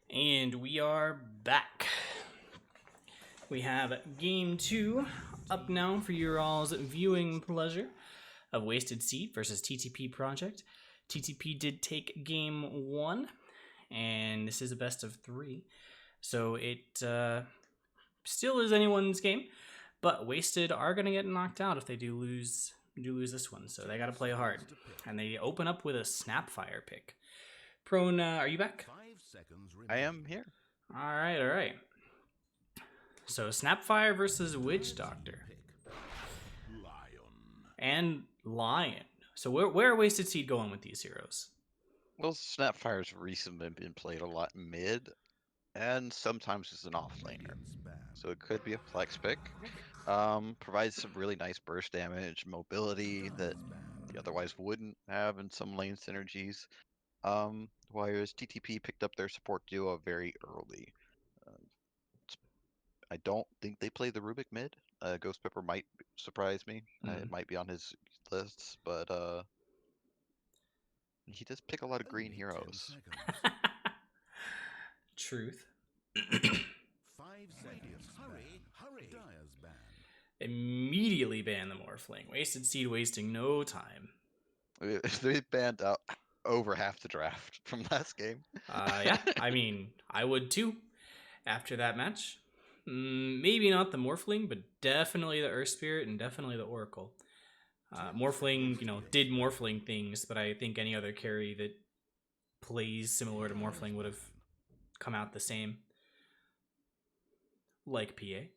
And we are back. We have game 2 up now for your all's viewing pleasure of Wasted.Seed versus TTP Project. TTP did take game 1, and this is a best of 3. So it still is anyone's game, but Wasted are going to get knocked out if they do lose this one. So they got to play hard. And they open up with a Snapfire pick. Prone, are you back? I am here. All right. So Snapfire versus Witch Doctor. And Lion. So where are Wasted.Seed going with these heroes? Well, Snapfire's recently been played a lot mid, and sometimes as an offlaner. So it could be a flex pick. Provides some really nice burst damage, mobility that you otherwise wouldn't have in some lane synergies. Whereas TTP picked up their support duo very early. I don't think they play the Rubik mid. Ghost Pepper might surprise me. It might be on his lists, but he does pick a lot of green heroes. Truth. 5 seconds. Hurry. Dyer's ban. Immediately ban the Morphling. Wasted.Seed wasting no time. They banned out over half the draft from last game. Yeah, I mean, I would too after that match. Maybe not the Morphling, but definitely the Earth Spirit and definitely the Oracle. Morphling, did Morphling things, but I think any other carry that plays similar to Morphling would have come out the same. Like PA.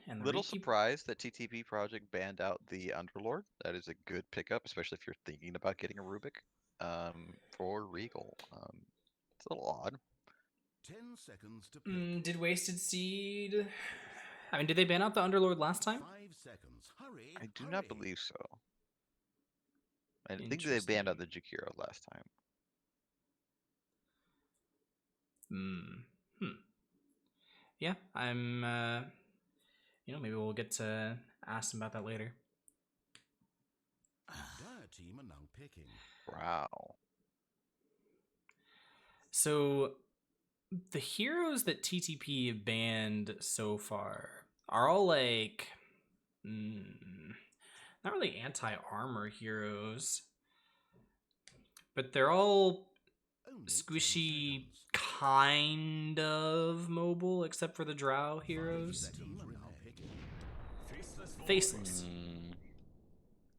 And Little surprised that TTP Project banned out the Underlord. That is a good pickup, especially if you're thinking about getting a Rubik for Regal. It's a little odd. 10 seconds to pick. Did Wasted.Seed... I mean, did they ban out the Underlord last time? 5 seconds. Hurry. I do not believe so. I think they banned out the Jakiro last time. Yeah, I'm... maybe we'll get to ask them about that later. Dire team are now picking. Wow. So, the heroes that TTP have banned so far are all like... not really anti-armor heroes. But they're all squishy, kind of mobile, except for the Drow heroes. Faceless.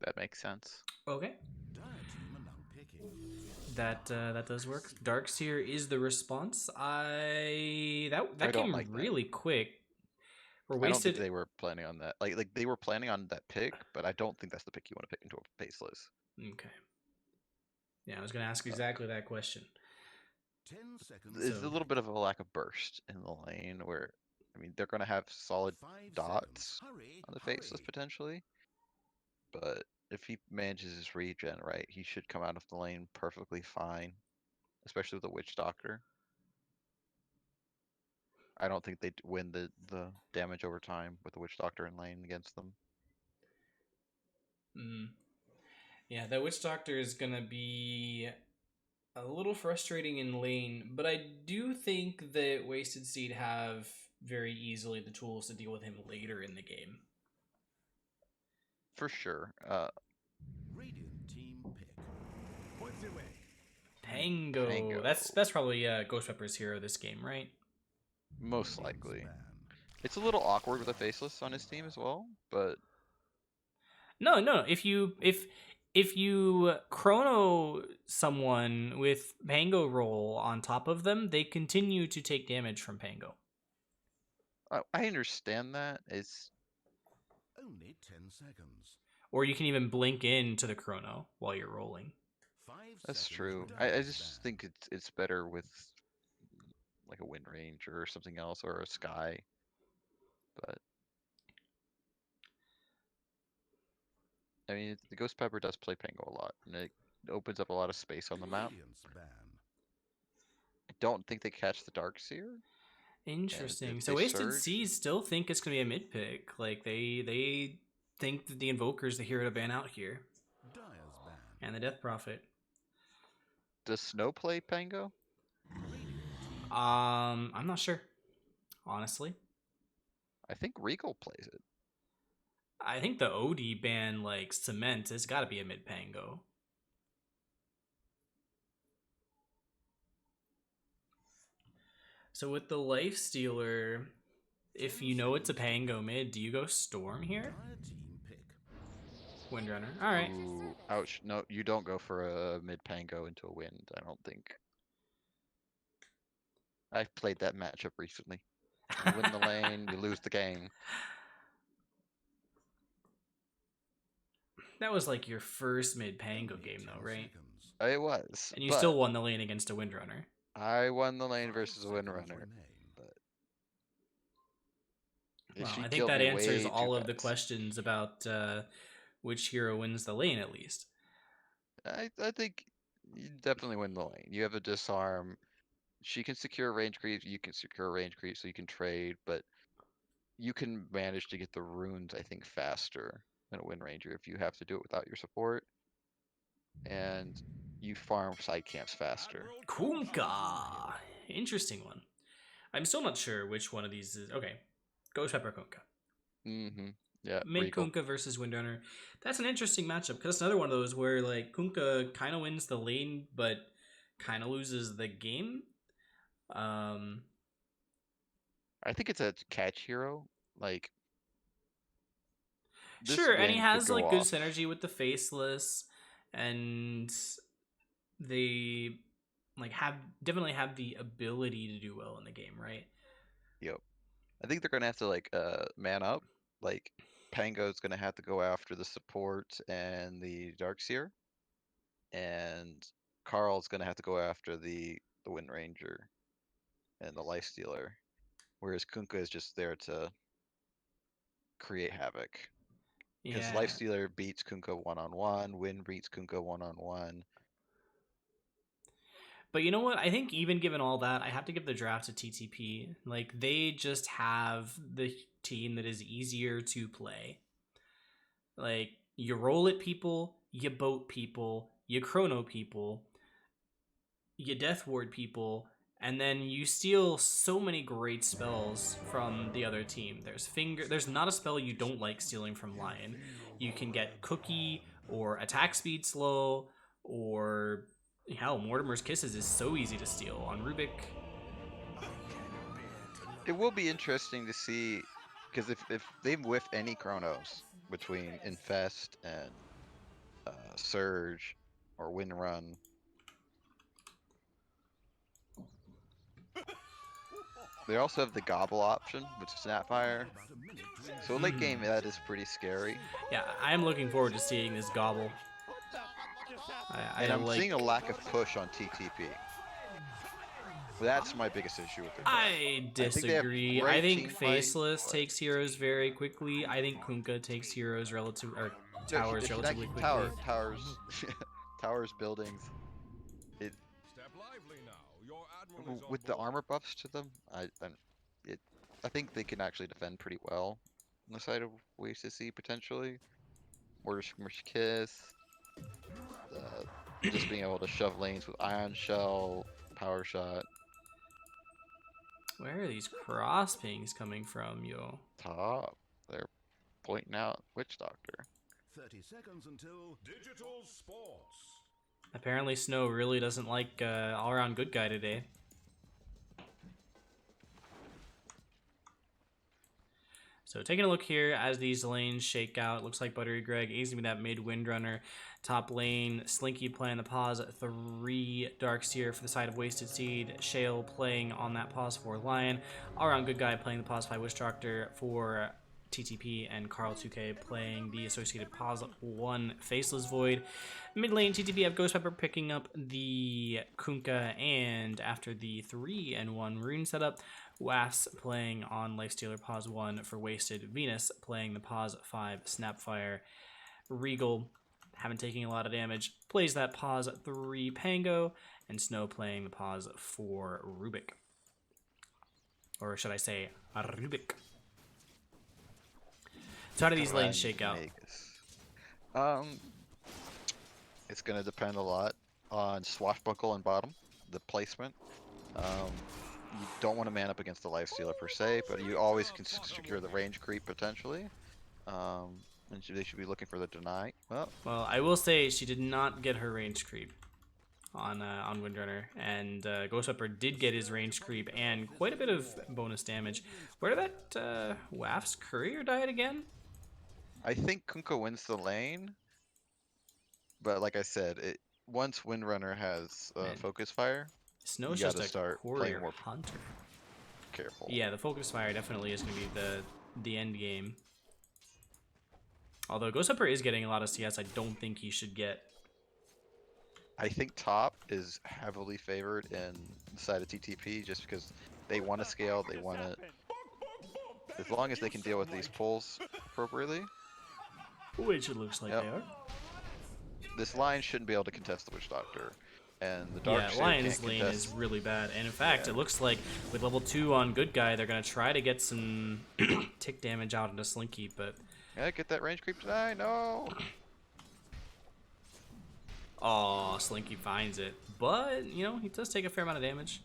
That makes sense. Okay. That does work. Darkseer is the response. That came like really quick. I don't think they were planning on that. Like they were planning on that pick, but I don't think that's the pick you want to pick into a faceless. Okay. Yeah, I was gonna ask exactly that question. 10 seconds. There's a little bit of a lack of burst in the lane where, I mean, they're going to have solid dots on the faceless potentially, but if he manages his regen right, he should come out of the lane perfectly fine, especially with the Witch Doctor. I don't think they'd win the damage over time with the Witch Doctor in lane against them. Yeah, the Witch Doctor is gonna be a little frustrating in lane, but I do think that Wasted.Seed have very easily the tools to deal with him later in the game. For sure. Radiant team pick. Points away. Pango. That's probably Ghost Pepper's hero this game, right? Most likely. It's a little awkward with a faceless on his team as well, but no. If you chrono someone with Pango roll on top of them, they continue to take damage from Pango. I understand that. It's only 10 seconds. Or you can even blink into the chrono while you're rolling. 5 That's seconds. true. I just think it's better with like a Wind Range or something else or a Sky. But I mean, the Ghost Pepper does play Pango a lot, and it opens up a lot of space on the map. I don't think they catch the Darkseer. Interesting. So Wasted.Seed still think it's gonna be a mid pick. Like they think that the Invoker is the hero to ban out here. And the Death Prophet. Does Snow play Pango? I'm not sure, honestly. I think Regal plays it. I think the OD ban like cement. It's got to be a mid Pango. So with the Life Stealer, if you know it's a Pango mid, do you go Storm here? Dire team pick. Windrunner. All right. Ooh, ouch. No, you don't go for a mid Pango into a wind, I don't think. I've played that matchup recently. You win the lane, you lose the game. That was like your first mid Pango game, though, 10 right? seconds. It was. And you but still won the lane against a Windrunner. I won the lane 5 versus a seconds Windrunner. remain. But Well, she I think killed that me answers way all too of the fast. questions about which hero wins the lane, at least. I think you definitely win the lane. You have a disarm. She can secure range creep, you can secure range creep, so you can trade, but you can manage to get the runes, I think, faster than a Wind Ranger if you have to do it without your support. And you farm side camps faster. Kunkka! Interesting one. I'm still not sure which one of these is. Okay. Ghost Pepper Kunkka. Mm-hmm. Yeah, Mid Regal. Kunkka versus Windrunner. That's an interesting matchup because it's another one of those where like Kunkka kind of wins the lane but kind of loses the game. I think it's a catch hero. Like this Sure, and he wind could has go like good off. synergy with the Faceless, and they like definitely have the ability to do well in the game, right? Yep. I think they're gonna have to like man up. Like Pango's gonna have to go after the support and the Darkseer. And Carl's gonna have to go after the Wind Ranger and the Life Stealer. Whereas Kunkka is just there to create havoc. Because Yeah. Life Stealer beats Kunkka one-on-one, Wind beats Kunkka one-on-one. But you know what? I think even given all that, I have to give the draft to TTP. Like they just have the team that is easier to play. Like you roll at people, you boat people, you chrono people, you death ward people, and then you steal so many great spells from the other team. There's not a spell you don't like stealing from Lion. You can get Cookie or attack speed slow or hell, Mortimer's Kisses is so easy to steal on Rubik. It will be interesting to see, because if they whiff any Chronos between Infest and Surge or Wind Run, they also have the Gobble option, which is Snapfire. About a minute to So late game, that is pretty scary. Yeah, I am looking forward to seeing this Gobble. And I'm seeing a lack of push on TTP. That's my biggest issue with their draft. I disagree. I think Faceless takes heroes very quickly. I think Kunkka takes heroes towers relatively quickly. Towers, buildings. With the armor buffs to them, I think they can actually defend pretty well on the side of Wasted.Seed potentially. Mortimer's Kiss. Just being able to shove lanes with Ion Shell, Power Shot. Where are these cross pings coming from, yo? Top. They're pointing out Witch Doctor. 30 seconds until Digital Sports. Apparently Snow really doesn't like all-around good guy today. So taking a look here as these lanes shake out, it looks like Buttery Greg is going to be that mid Windrunner. Top lane, Slinky playing the pause 3 Darkseer for the side of Wasted.Seed. Shale playing on that pause 4 Lion. All around good guy playing the pause 5 Witch Doctor for TTP, and Carl2K playing the associated pause 1 Faceless Void. Mid lane, TTP have Ghost Pepper picking up the Kunkka, and after the 3-1 rune setup, Was playing on Lifestealer pause 1 for Wasted. Venus playing the pause 5 Snapfire. Regal, haven't taken a lot of damage, plays that pause 3 Pango, and Snow playing the pause 4 Rubik. Or should I say Rubik. So how do these lanes shake out? It's gonna depend a lot on Swashbuckle and bottom, the placement. You don't want to man up against the Lifestealer per se, but you always can secure the range creep potentially. And they should be looking for the deny. Well, I will say she did not get her range creep on Windrunner, and Ghost Pepper did get his range creep and quite a bit of bonus damage. Where did that Waf's courier die again? I think Kunkka wins the lane, but like I said, once Windrunner has Man. focus fire, Snow's you just gotta a start courier playing more hunter. careful. Yeah, the focus fire definitely is going to be the end game. Although Ghost Pepper is getting a lot of CS, I don't think he should get. I think top is heavily favored in the side of TTP just because they want to scale, they want to. As long as they can deal with these pulls appropriately. Which it looks like they are. This line shouldn't be able to contest the Witch Doctor. And the Dark Yeah, Lion's lane is really bad. And in fact, it looks like with level 2 on Good Guy, they're going to try to get some tick damage out into Slinky, but... Yeah, get that range creep deny, no! Oh, Slinky finds it. But, you know, he does take a fair amount of damage.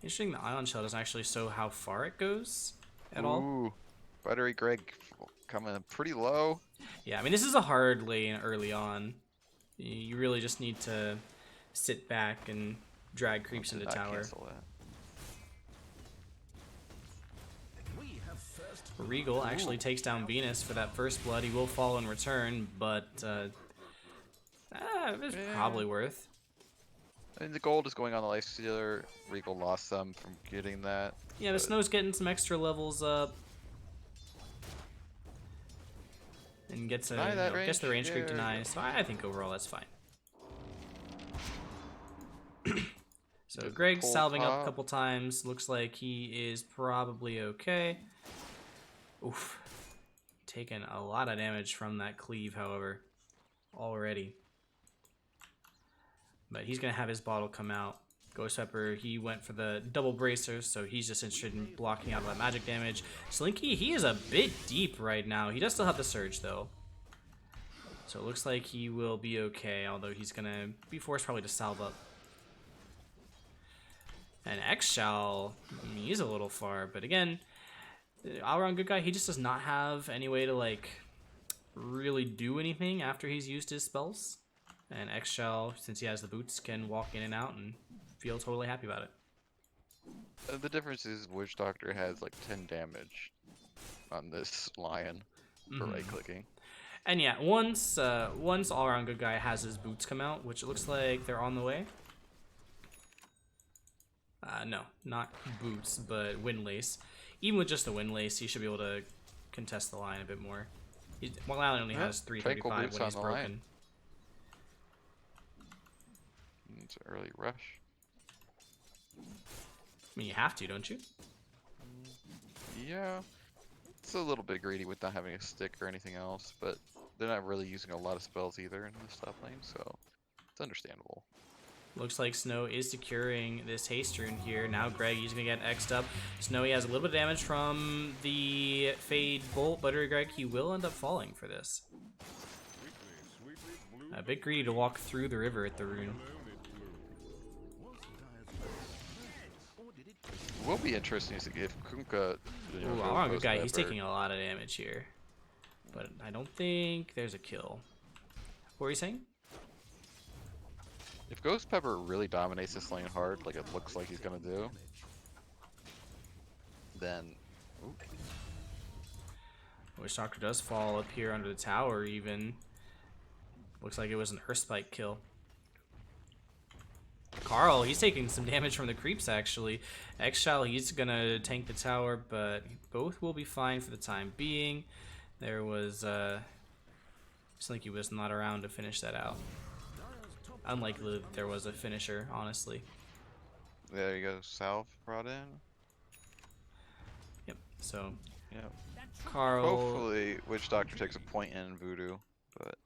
Interesting, the Ion Shell doesn't actually show how far it goes at all. Ooh, Buttery Greg coming pretty low. Yeah, I mean, this is a hard lane early on. You really just need to sit back and drag creeps into tower. Regal actually takes down Venus for that first blood. He will fall in return, but it's probably worth. And the gold is going on the Lifestealer. Regal lost some from getting that. Yeah, the Snow's getting some extra levels up. And gets the range creep denies. So I think overall that's fine. So Greg's salving up a couple times. Looks like he is probably okay. Oof. Taking a lot of damage from that cleave, however, already. But he's going to have his bottle come out. Ghost Pepper, he went for the double bracers, so he's just interested in blocking out that magic damage. Slinky, he is a bit deep right now. He does still have the surge, though. So it looks like he will be okay, although he's going to be forced probably to salve up. And X-Shell, I mean, he's a little far, but again, all-around Good Guy, he just does not have any way to, like, really do anything after he's used his spells. And X-Shell, since he has the boots, can walk in and out and feel totally happy about it. The difference is Witch Doctor has like 10 damage on this Lion for right-clicking. And yeah, once all-around Good Guy has his boots come out, which it looks like they're on the way. No, not boots, but Windlace. Even with just the Windlace, he should be able to contest the line a bit more. Lion only has 335 when he's broken. It's an early rush. I mean, you have to, don't you? Yeah. It's a little bit greedy with not having a stick or anything else, but they're not really using a lot of spells either in this top lane, so it's understandable. Looks like Snow is securing this haste rune here. Now Greg, he's going to get X'd up. Snowy has a little bit of damage from the Fade Bolt. Buttery Greg, he will end up falling for this. A bit greedy to walk through the river at the rune. It will be interesting to see if Kunkka... Ooh, all-around Good Guy, he's taking a lot of damage here. But I don't think there's a kill. What were you saying? If Ghost Pepper really dominates this lane hard, like it looks like he's gonna do, then... Ooh. Witch Doctor does fall up here under the tower even. Looks like it was an Earth Spike kill. Carl, he's taking some damage from the creeps actually. X-Shell, he's gonna tank the tower, but both will be fine for the time being. There was, Slinky was not around to finish that out. Unlikely that there was a finisher, honestly. There you go, Salve brought in. Yep, so. Yep. Carl. Hopefully, Witch Doctor takes a point in Voodoo, but.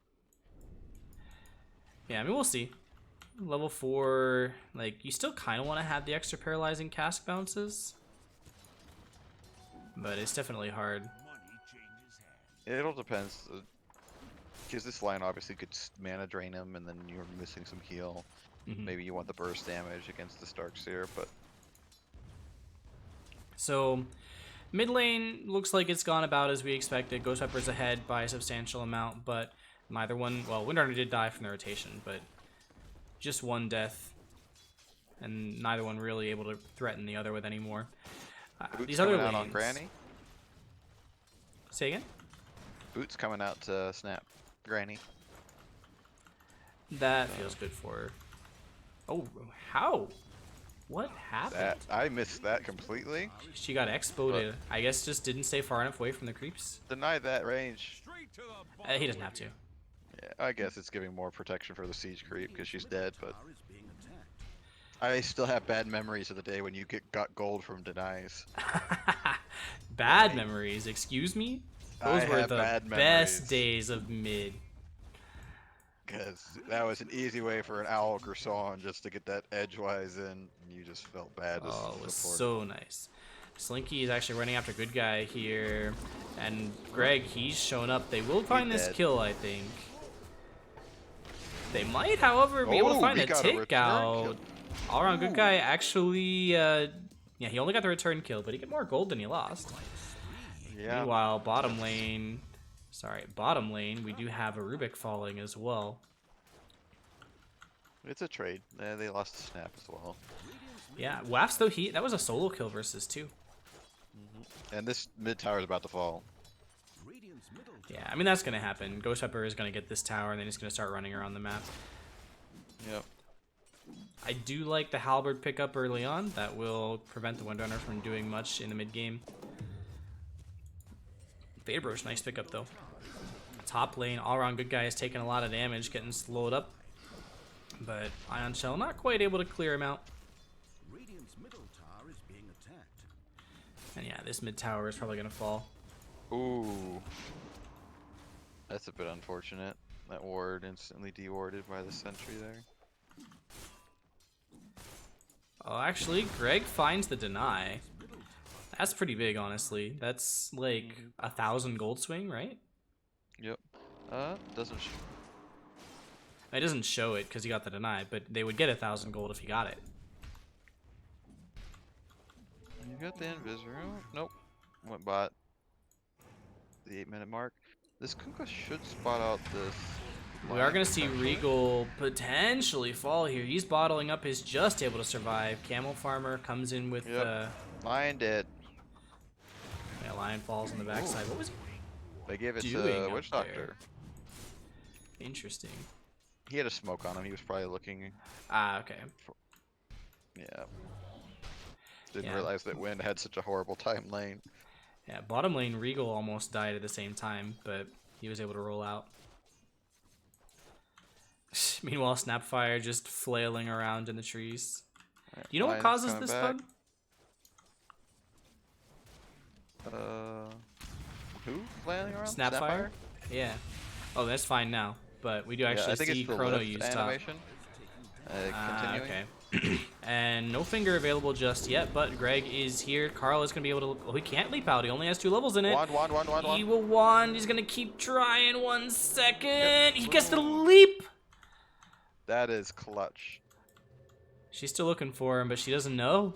Yeah, I mean, we'll see. Level 4, like, you still kind of want to have the extra paralyzing cask bounces. But it's definitely hard. It all depends. Because this line obviously could mana drain him, and then you're missing some heal. Maybe you want the burst damage against the Starkseer, but So mid lane looks like it's gone about as we expected. Ghost Pepper's ahead by a substantial amount, but neither one. Well, Windrarner did die from the rotation, but just one death, and neither one really able to threaten the other with any more. These other coming out lanes. on Granny. Say again. Boots coming out to snap Granny. That feels good for her. Oh, how? What happened? I missed that completely. She got exploded. I guess just didn't stay far enough away from the creeps. Deny that range. He doesn't have to. Yeah, I guess it's giving more protection for the siege creep because she's dead, but I still have bad memories of the day when you got gold from denies. Bad memories, excuse me? Those I were have the bad best memories. days of mid. Because that was an easy way for an Owl Gerson just to get that edgewise in, and you just felt bad as Oh, it was support. so nice. Slinky is actually running after good guy here, and Greg, he's shown up. They will find this dead. kill, I think. They might, however, be able to find he a got tick return out. kill. All around good guy actually, yeah, he only got the return kill, but he got more gold than he lost. Yeah. Meanwhile, bottom lane, we do have a Rubik falling as well. It's a trade. They lost the snap as well. Yeah, Wafts though, that was a solo kill versus 2. And this mid tower is about to fall. Yeah, I mean that's gonna happen. Ghost Pepper is gonna get this tower, and then he's gonna start running around the map. Yep. I do like the Halberd pickup early on. That will prevent the Windrunner from doing much in the mid game. Vaderbrosh, nice pickup though. Top lane, all around good guy is taking a lot of damage, getting slowed up. But Ion Shell not quite able to clear him out. And yeah, this mid tower is probably gonna fall. Ooh. That's a bit unfortunate. That ward instantly dewarded by the sentry there. Oh, actually, Greg finds the deny. That's pretty big, honestly. That's like 1,000 gold swing, right? Yep. Doesn't It doesn't show it because he got the deny, but they would get 1,000 gold if he got it. You got the invis room? Nope. Went bot. The 8-minute mark. This Kunkka should spot out this. We are going to see Regal potentially fall here. He's bottling up his just able to survive. Camel Farmer comes in with Lion dead. Yeah, Lion falls on the backside. What was he They gave it doing to up Witch there? Doctor. Interesting. He had a smoke on him. He was probably looking. Ah, okay. Yeah. Didn't Yeah. realize that Wind had such a horrible time lane. Yeah, bottom lane Regal almost died at the same time, but he was able to roll out. Meanwhile, Snapfire just flailing around in the trees. Right, You know what Lion's causes coming this back. bug? Who flailing around? Snapfire? Yeah. Oh, that's fine now. But we do actually I think see it's the Chrono lift use top. animation. Continuing. Okay. And no finger available just yet, but Greg is here. Carl is going to be able to... Oh, he can't leap out. He only has 2 levels in it. Wand. He will wand. He's going to keep trying. 1 second. He gets the leap. That is clutch. She's still looking for him, but she doesn't know.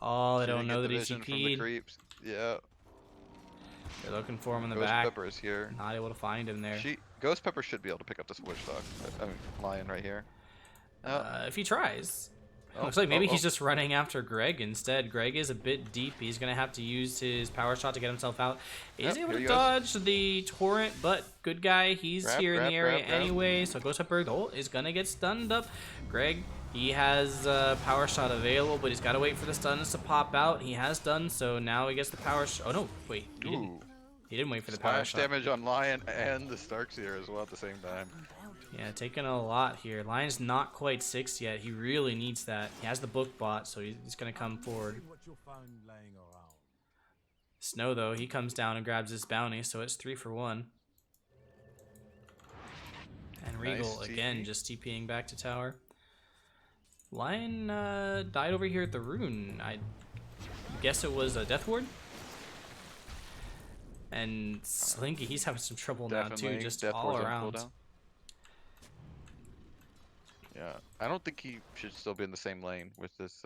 Oh, they She don't didn't know get that the he's vision from the TP'd. creeps. Yeah. They're looking for him in the Ghost back. Pepper is here. Not able to find him there. Ghost Pepper should be able to pick up this Witch Dog. I mean, Lion right here. If he tries. Oh, Looks like maybe he's just running after Greg instead. Greg is a bit deep. He's going to have to use his power shot to get himself out. He's able here to he dodge the torrent, but good guy. He's here in the area grab. anyway. So Ghost Pepper is going to get stunned up. Greg, he has power shot available, but he's got to wait for the stuns to pop out. He has done so. Now he gets the power shot. Oh, no. Wait. He didn't wait for the power Splash shot. damage on Lion and the Starkseer as well at the same time. Yeah, taking a lot here. Lion's not quite 6 yet. He really needs that. He has the book bot, so he's going to come forward. Snow, though, he comes down and grabs his bounty, so it's 3 for 1. And Regal, Nice again, TP. just TPing back to tower. Lion died over here at the rune. I guess it was a Death Ward? And Slinky, he's having some trouble now too, Definitely just Death all Ward's on around. cooldown. Yeah, I don't think he should still be in the same lane with this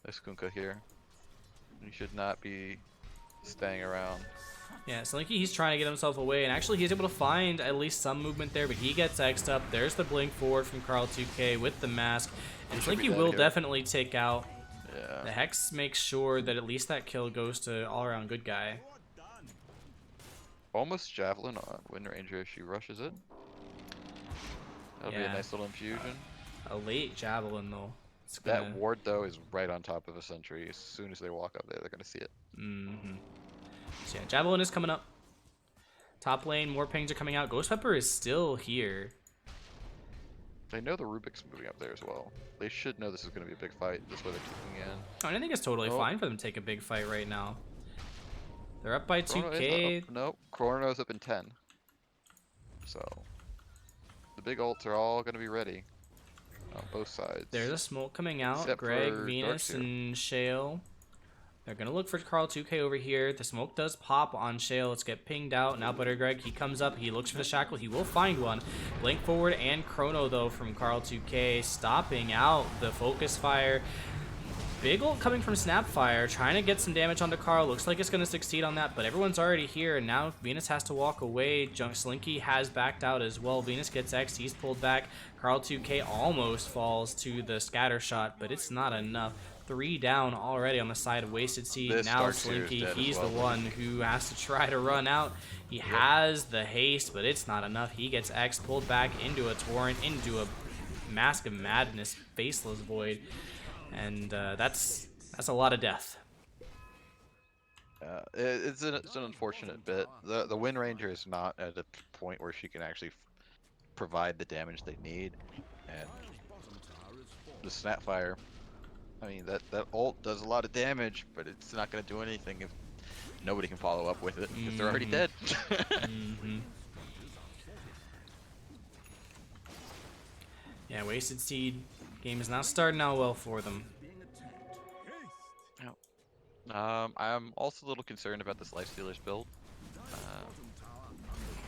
this Kunkka here. He should not be staying around. Yeah, Slinky, he's trying to get himself away, and actually he's able to find at least some movement there, but he gets X'd up. There's the blink forward from Carl2K with the mask, and Should be Slinky dead will here. definitely take out. Yeah. The Hex makes sure that at least that kill goes to all-around good guy. Almost Javelin on Wind Ranger if she rushes it. That'll be a Yeah. nice little infusion. A late Javelin, though. It's gonna... That ward, though, is right on top of a sentry. As soon as they walk up there, they're going to see it. Mm-hmm. So yeah, Javelin is coming up. Top lane, more pings are coming out. Ghost Pepper is still here. They know the Rubik's moving up there as well. They should know this is going to be a big fight. That's why they're kicking in. Oh, and I think it's totally Oh. fine for them to take a big fight right now. They're up by Chrono is 2K. up. Nope, Chrono's up in 10. So, the big ults are all going to be ready on both sides. There's a smoke coming out. Except Greg, for Venus, Darkseer. and Shale. They're going to look for Carl2K over here. The smoke does pop on Shale. Let's get pinged out. Now Butter Greg, he comes up. He looks for the shackle. He will find one. Blink forward and Chrono, though, from Carl2K. Stopping out the focus fire. Big ult coming from Snapfire. Trying to get some damage onto Carl. Looks like it's going to succeed on that, but everyone's already here. And now Venus has to walk away. Slinky has backed out as well. Venus gets X. He's pulled back. Carl2K almost falls to the scatter shot, but it's not enough. 3 down already on the side of Wasted.Seed. This Now Darkseer is Slinky, dead as he's well. the one who has to try to run out. He has the haste, but it's not enough. He gets X pulled back into a torrent, into a Mask of Madness, Faceless Void, and that's a lot of death. It's an unfortunate bit. The Wind Ranger is not at a point where she can actually provide the damage they need, and the Snapfire, I mean, that ult does a lot of damage, but it's not going to do anything if nobody can follow up with it, because they're already dead. Mm-hmm. Yeah, Wasted.Seed game is not starting out well for them. I'm also a little concerned about this Lifestealer's build.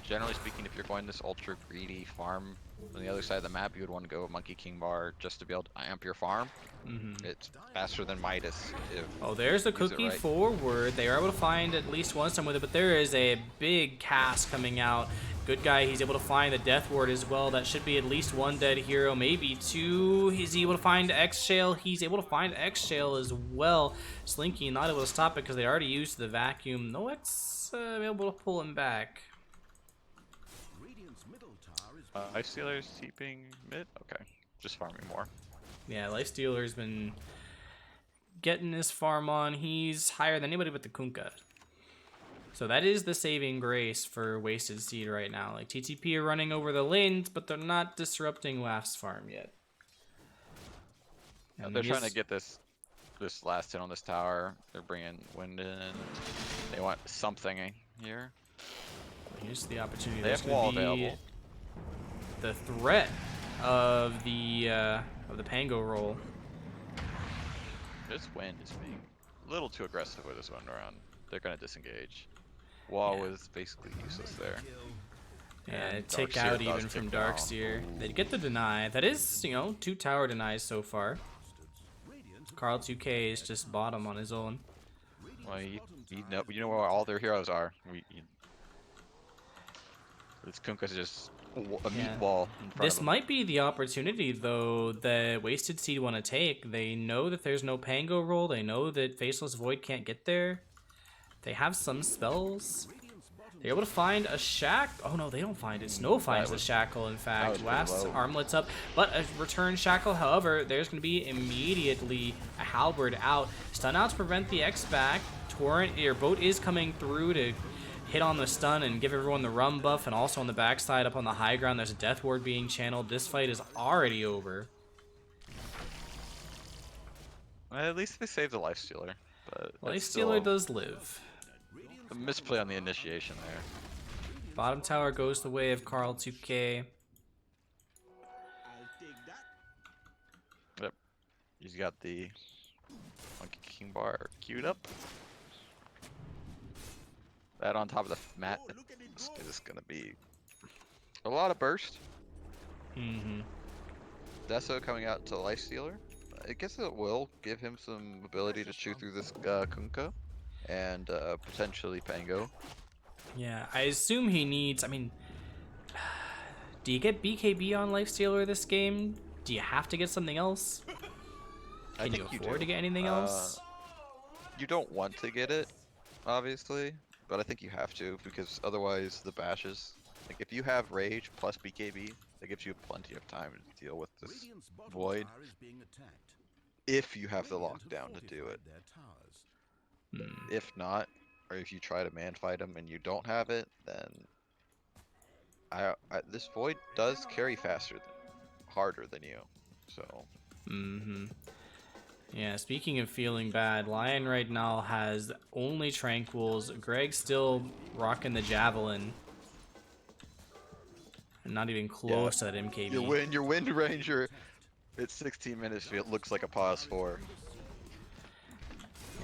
Generally speaking, if you're going this ultra greedy farm on the other side of the map, you would want to go Monkey King Bar just to be able to amp your farm. It's faster than Midas. Oh, there's the cookie right. forward. They are able to find at least one stun with it, but there is a big cast coming out. Good guy, he's able to find the Death Ward as well. That should be at least one dead hero, maybe two. He's able to find X-Shale. He's able to find X-Shale as well. Slinky not able to stop it because they already used the vacuum. No X able to pull him back. Lifestealer's keeping mid? Okay, just farming more. Yeah, Lifestealer's been getting his farm on. He's higher than anybody but the Kunkka. So that is the saving grace for Wasted.Seed right now. Like, TTP are running over the lanes, but they're not disrupting WAF's farm yet. And They're trying to get this last hit on this tower. They're bringing wind in. They want something here. Here's the opportunity. They There's have gonna wall be available. the threat of the Pango roll. This wind is being a little too aggressive with this one around. They're gonna disengage. Wall was basically useless there. Yeah, And take Darkseer out does even take from down. Darkseer. They get the deny. That is, 2 tower denies so far. Carl2K is just bottom on his own. Well, you know where all their heroes are. This Kunkka's just a meatball in front This of him. might be the opportunity, though, that Wasted.Seed want to take. They know that there's no Pango roll. They know that Faceless Void can't get there. They have some spells. They're able to find a shack. Oh no, they don't find it. Snow finds the shackle, in fact. Waf's armlet's up, but a return shackle. However, there's going to be immediately a halberd out. Stun outs prevent the X back. Torrent, your boat is coming through to hit on the stun and give everyone the rum buff, and also on the backside up on the high ground there's a Death Ward being channeled. This fight is already over. At least they saved the Lifestealer. But Lifestealer does live. a misplay on the initiation there. Bottom tower goes the way of Carl2K. Yep. He's got the Monkey King Bar queued up. That on top of the mat, this is gonna be a lot of burst. Mm-hmm. Deso coming out to Lifestealer. I guess it will give him some ability to chew through this Kunkka and potentially Pango. Yeah, I assume he needs. I mean, do you get BKB on Lifestealer this game? Do you have to get something else? Can you afford to get anything else? You don't want to get it, obviously, but I think you have to because otherwise the bashes. Like if you have Rage plus BKB, that gives you plenty of time to deal with this Radiant's bottom Void. tower is being attacked. If you have the Radiant have lockdown to do fortified it. their towers. If not, or if you try to man fight him and you don't have it, then this Void does carry harder than you. So. Mm-hmm. Yeah, speaking of feeling bad, Lion right now has only Tranquils. Greg's still rocking the Javelin. Not even close to that MKB. Your Wind Ranger at 16 minutes, it looks like a pause 4.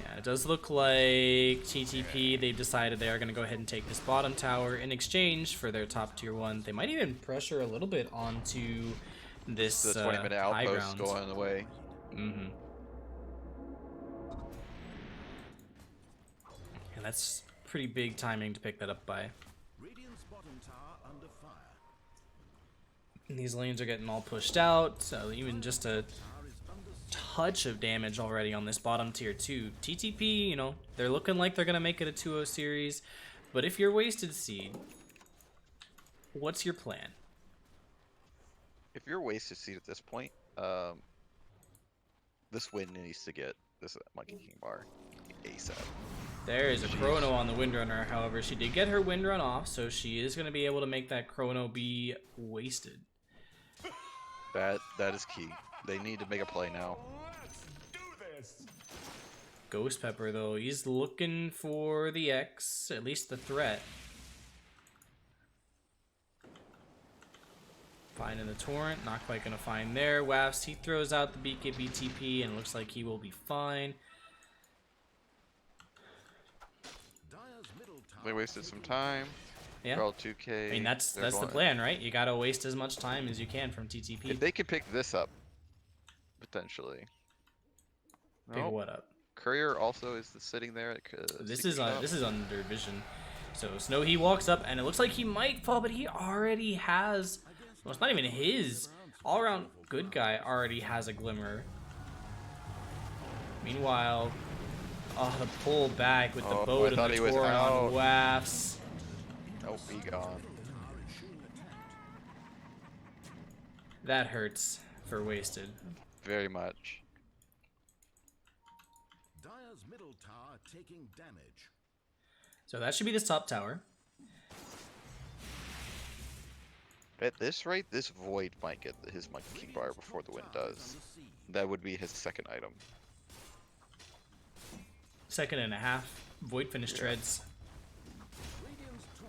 Yeah, it does look like TTP, they've decided they are going to go ahead and take this bottom tower in exchange for their top tier 1. They might even pressure a little bit onto this The 20-minute high outpost ground. going away. Mm-hmm. And that's pretty big timing to pick that up by. Radiant's bottom tower under fire. And these lanes are getting all pushed out, so even just a touch of damage already on this bottom tier 2. TTP, you know, they're looking like they're going to make it a 2-0 series, but if you're Wasted.Seed, what's your plan? If you're Wasted.Seed at this point, this win needs to get this Monkey King bar ASAP. There is a Chrono on the Windrunner, however, she did get her Windrun off, so she is going to be able to make that Chrono be wasted. That is key. They need to make a play now. Ghost Pepper, though, he's looking for the X, at least the threat. Finding the Torrent, not quite going to find there. Wafts, he throws out the BKB TP, and it looks like he will be fine. They wasted some time. Yeah. They're all 2K. I mean, that's the plan, right? You gotta waste as much time as you can from TTP. If they could pick this up, potentially. Pick what up? Courier also is sitting there. This is under vision. So Snow, he walks up, and it looks like he might fall, but he already has. Well, it's not even his. All around good guy already has a glimmer. Meanwhile, the pull back with the boat and the Torrent on Wafts. Oh, be gone. That hurts for Wasted. Very much. Dire's middle tower taking damage. So that should be this top tower. At this rate, this Void might get his Monkey King bar before the Wind does. That would be his second item. 2.5. Void finished treads.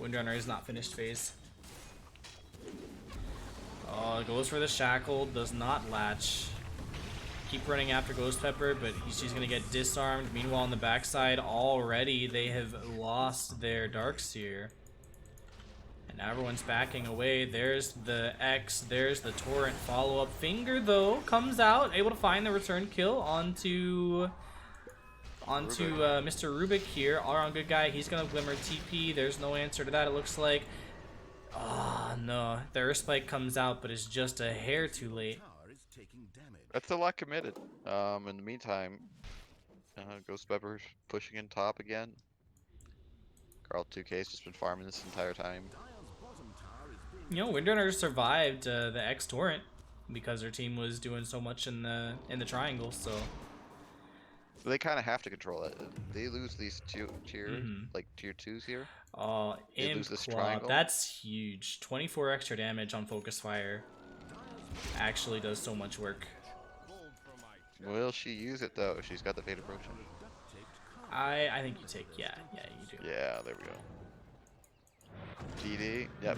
Windrunner is not finished phase. Oh, goes for the shackle, does not latch. Keep running after Ghost Pepper, but she's gonna get disarmed. Meanwhile, on the backside, already they have lost their Darkseer. And now everyone's backing away. There's the X, there's the Torrent follow-up. Finger, though, comes out, able to find the return kill onto Mr. Rubik here. All around good guy. He's going to Glimmer TP. There's no answer to that, it looks like. Oh, no. The Earth Spike comes out, but it's just a hair too late. That's a lot committed. In the meantime, Ghost Pepper's pushing in top again. Carl 2K's just been farming this entire time. You know, Windrunner survived the X Torrent because their team was doing so much in the triangle, so... They kind of have to control it. They lose these like tier 2s here. Oh, they lose this triangle. That's huge. 24 extra damage on Focus Fire actually does so much work. Will she use it though? She's got the Fate Approaching. I think you take, yeah, you do. Yeah, there we go. TD. Yep.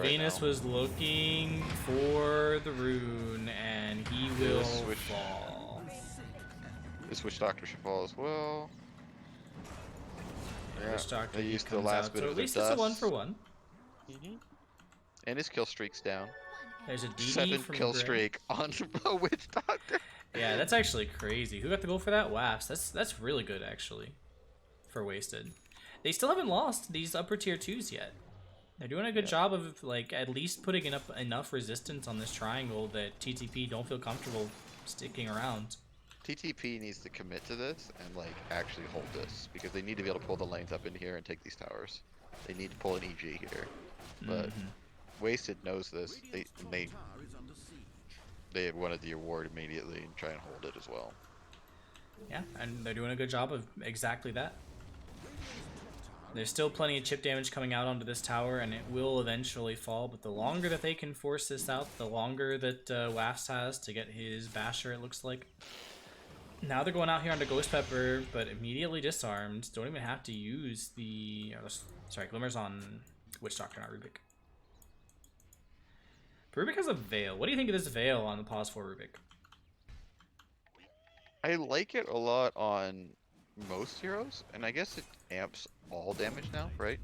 Venus was looking for the rune, and he will fall. This Witch Doctor should fall as well. Yeah, Witch Doctor, they he used the comes last out. bit So of at the least it's a dust. 1 for 1. And his kill streak's down. There's a DD 7 from kill Gray. streak on a Witch Doctor. Yeah, that's actually crazy. Who got the goal for that? Wafts. That's really good, actually, for Wasted. They still haven't lost these upper tier 2s yet. They're doing a good job of, like, at least putting enough resistance on this triangle that TTP don't feel comfortable sticking around. TTP needs to commit to this and, like, actually hold this. Because they need to be able to pull the lanes up in here and take these towers. They need to pull an EG here. But Wasted knows this. They wanted the award immediately and try and hold it as well. Yeah, and they're doing a good job of exactly that. There's still plenty of chip damage coming out onto this tower, and it will eventually fall, but the longer that they can force this out, the longer that Wafts has to get his basher, it looks like. Now they're going out here onto Ghost Pepper, but immediately disarmed. Don't even have to use the... sorry, Glimmer's on Witch Doctor, not Rubik. Rubik has a Veil. What do you think of this Veil on the pause for Rubik? I like it a lot on most heroes, and I guess it amps all damage now, right?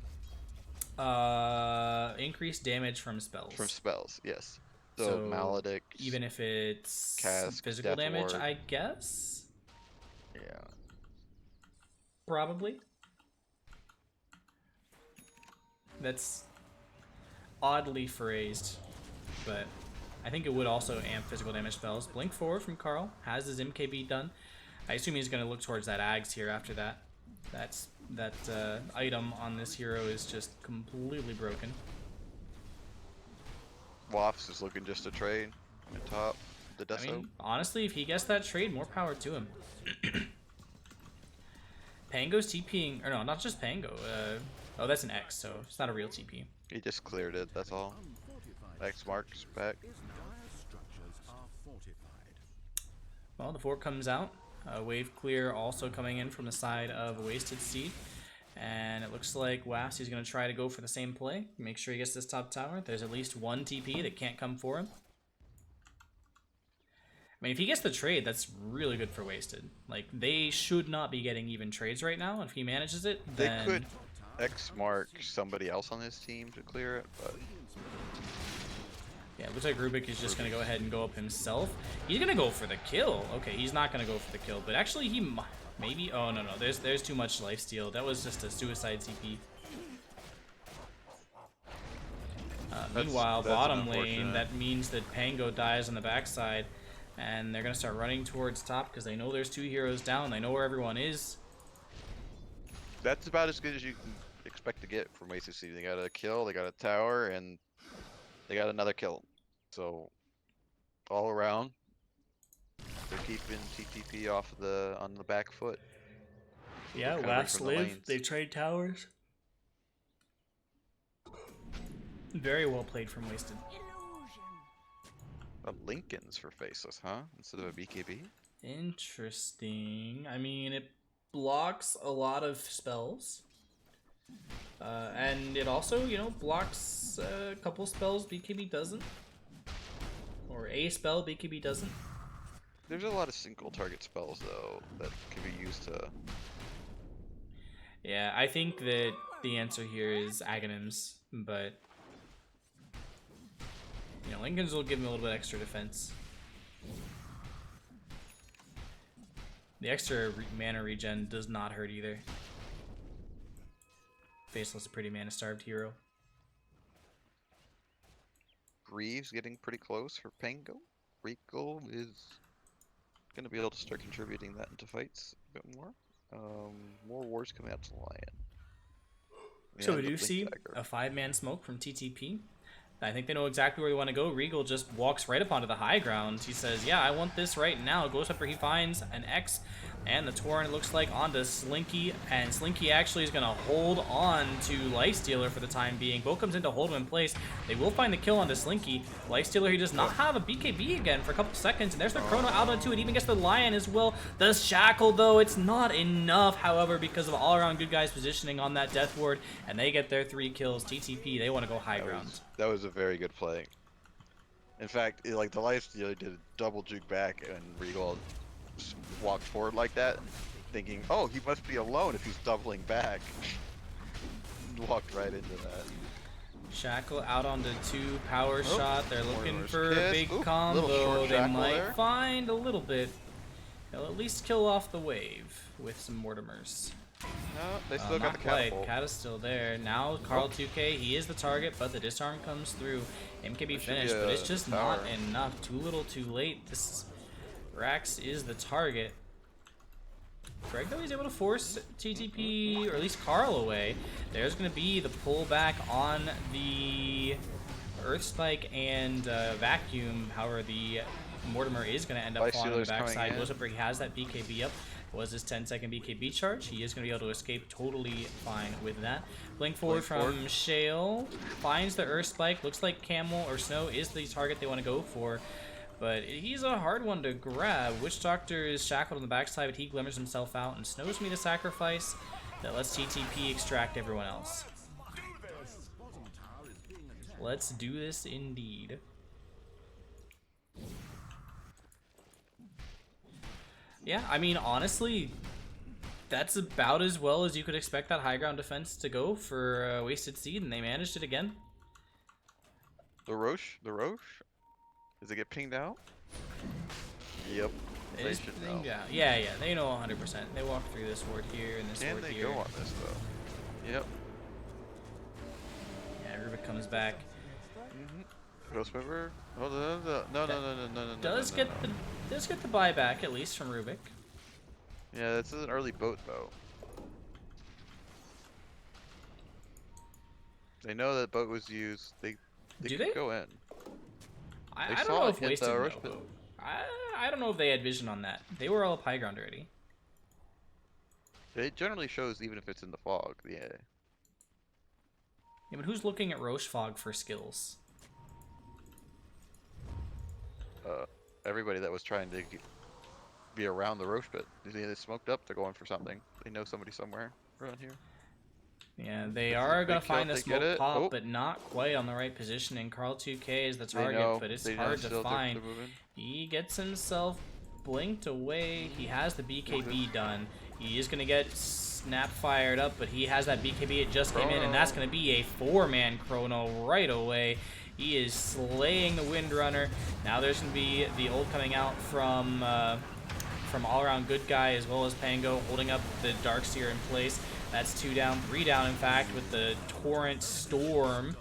Increased damage from spells. From spells, yes. So Maledict, even if it's Cask, physical Death damage, Ward. I guess? Yeah. Probably. That's oddly phrased, but I think it would also amp physical damage spells. Blink forward from Carl, has his MKB done. I assume he's going to look towards that Ags here after that. That item on this hero is just completely broken. Wafts is looking just to trade at top. The Deso. I mean, honestly, if he gets that trade, more power to him. Pango's TPing, or no, not just Pango. Oh, that's an X, so it's not a real TP. He just cleared it, that's all. X marks back. Well, the fork comes out. Wave clear also coming in from the side of Wasted.Seed. And it looks like Wafts is going to try to go for the same play. Make sure he gets this top tower. There's at least one TP that can't come for him. I mean, if he gets the trade, that's really good for Wasted. Like, they should not be getting even trades right now. And if he manages it, then... They could X mark somebody else on his team to clear it, but... Yeah, it looks like Rubik is just going to go ahead and go up himself. He's going to go for the kill. Okay, he's not going to go for the kill, but actually he maybe... Oh, no, there's too much lifesteal. That was just a suicide CP. Meanwhile, bottom lane, that means that Pango dies on the backside, and they're going to start running towards top because they know there's 2 heroes down. They know where everyone is. That's about as good as you can expect to get from Wasted.Seed. They got a kill, they got a tower, and they got another kill. So, all around, they're keeping TTP off on the back foot. Yeah, Wafts live. They trade towers. Very well played from Wasted. A Lincoln's for Faceless, huh? Instead of a BKB? Interesting. I mean, it blocks a lot of spells. And it also, you know, blocks a couple spells BKB doesn't. Or a spell BKB doesn't. There's a lot of single target spells, though, that can be used to... Yeah, I think that the answer here is Aghanims, but... You know, Lincoln's will give him a little bit extra defense. The extra mana regen does not hurt either. Faceless is a pretty mana-starved hero. Greaves getting pretty close for Pango. Rico is going to be able to start contributing that into fights a bit more. More wars coming out to the Lion. So we do see a 5-man smoke from TTP. I think they know exactly where they want to go. Regal just walks right up onto the high ground. He says, yeah, I want this right now. Goes up where he finds an X. And the Torrent looks like onto Slinky. And Slinky actually is going to hold on to Lifestealer for the time being. Bo comes in to hold him in place. They will find the kill onto Slinky. Lifestealer, he does not have a BKB again for a couple seconds. And there's the Chrono out onto it. Even gets the Lion as well. The Shackle, though, it's not enough, however, because of all-around good guys positioning on that Death Ward. And they get their 3 kills. TTP, they want to go high ground. That was a very good play. In fact, like the Lifestealer did a double juke back and Regal walked forward like that. thinking, oh, he must be alone if he's doubling back. Walked right into that. Shackle out onto 2 power shot. They're looking Mortimer's for a kiss. big Oop, combo. little short They shackle might there. find a little bit. They'll at least kill off the wave with some Mortimers. No, they still got Not the quite. catapult. Cat is still there. Now Carl 2K, he is the target, but the disarm comes through. MKB There should finished, be but it's a just tower. not enough. Too little, too late. This Rax is the target. Greg, though, he's able to force TTP, or at least Carl, away. There's going to be the pullback on the Earth Spike and Vacuum. However, the Mortimer is going to end up Life falling on the Stealer's coming backside. in. Goes up where he has that BKB up. Was his 10-second BKB charge. He is going to be able to escape totally fine with that. Blink forward from Shale. Finds the Earth Spike. Looks like Camel or Snow is the target they want to go for. But he's a hard one to grab. Witch Doctor is shackled on the backside, but he glimmers himself out. And Snow's me to sacrifice that lets TTP extract everyone else. Let's do this indeed. Yeah, I mean, honestly, that's about as well as you could expect that high ground defense to go for Wasted.Seed, and they managed it again. The Roche? Does it get pinged out? Yep. It is pinged out. Yeah, they know 100%. They walk through this ward here and this Can ward they here. go on this though? Yep. Yeah, Rubik comes back. Ghost River? Oh, no. Does get the buyback at least from Rubik. Yeah, this is an early boat though. They know that boat was used. They Do could they? go in. I They don't saw know it if hit Wasted the know, rush though. pit. I don't know if they had vision on that. They were all up high ground already. It generally shows even if it's in the fog. Yeah. Yeah, but who's looking at Roche Fog for skills? Everybody that was trying to be around the Roche pit. They smoked up. They're going for something. They know somebody somewhere around here. Yeah, they This is are a gonna big kill find if a they get smoke it. pop, Oh. but not quite on the right positioning. Carl 2K is the They target, know. but it's They know hard to still find. they're moving. He gets himself blinked away. He has the BKB done. He is gonna get snap fired up, but he has that BKB. It just came in, and that's gonna be a 4-man chrono right away. He is slaying the Windrunner. Now there's gonna be the ult coming out from All Around Good Guy as well as Pango holding up the Darkseer in place. That's 2 down, 3 down in fact, with the Torrent Storm